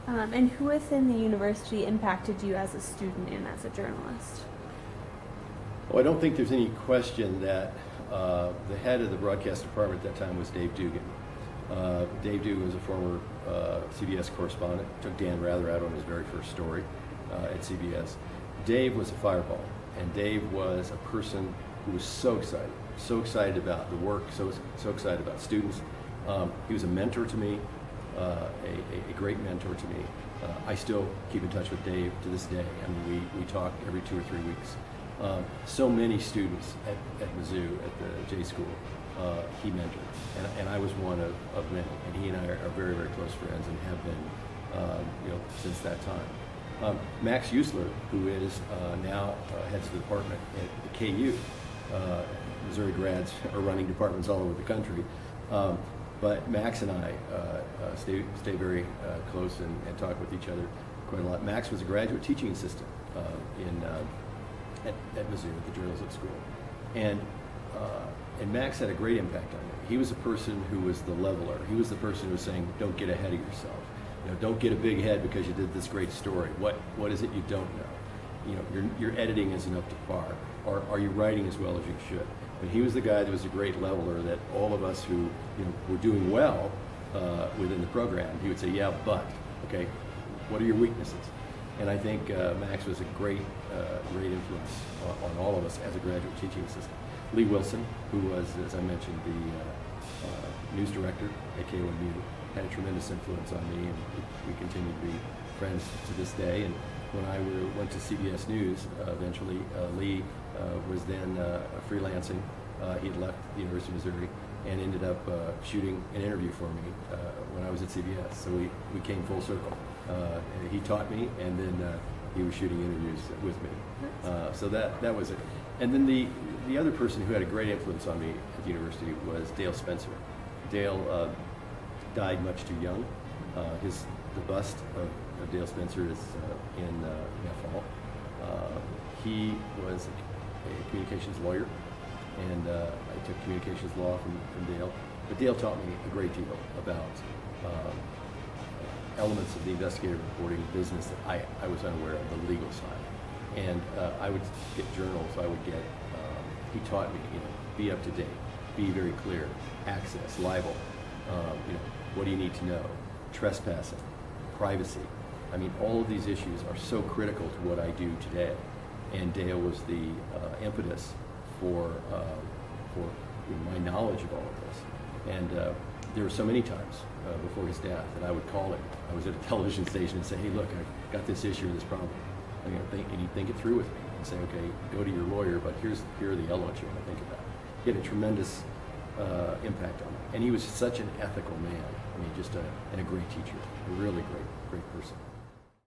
And who within the university impacted you as a student and as a journalist? Well, I don't think there's any question that the head of the broadcast department at that time was Dave Dugan. Dave Dugan was a former CBS correspondent, took Dan Rather out on his very first story at CBS. Dave was a fireball, and Dave was a person who was so excited about the work, so excited about students. He was a mentor to me, a great mentor to me. I still keep in touch with Dave to this day. I mean, we talk every 2 or 3 weeks. So many students at Mizzou, at the J School, he mentored, and I was one of many. And he and I are very, very close friends and have been, since that time. Max Usler, who is now heads of the department at the KU. Missouri grads are running departments all over the country. But Max and I stay very close and talk with each other quite a lot. Max was a graduate teaching assistant at Mizzou, at the journalism school. And Max had a great impact on me. He was a person who was the leveler. He was the person who was saying, don't get ahead of yourself. Don't get a big head because you did this great story. What is it you don't know? Your editing isn't up to par. Or are you writing as well as you should? But he was the guy that was a great leveler that all of us who were doing well within the program, he would say, yeah, but, okay, what are your weaknesses? And I think Max was a great influence on all of us as a graduate teaching assistant. Lee Wilson, who was, as I mentioned, the news director at KOMU, had a tremendous influence on me, and we continue to be friends to this day. And when I went to CBS News, eventually, Lee was then freelancing. He had left the University of Missouri and ended up shooting an interview for me when I was at CBS. So we came full circle. He taught me, and then he was shooting interviews with me. So that was it. And then the other person who had a great influence on me at the university was Dale Spencer. Dale died much too young. The bust of Dale Spencer is in Fall. He was a communications lawyer, and I took communications law from Dale. But Dale taught me a great deal about elements of the investigative reporting business that I was unaware of, the legal side. And I would get journals, he taught me, be up to date, be very clear, access, libel, what do you need to know, trespassing, privacy. I mean, all of these issues are so critical to what I do today. And Dale was the impetus for my knowledge of all of this. And there were so many times before his death that I would call him. I was at a television station and say, hey, look, I've got this issue, this problem. And he'd think it through with me and say, okay, go to your lawyer, but here are the elements you want to think about. He had a tremendous impact on me. And he was such an ethical man. I mean, just a great teacher, a really great person.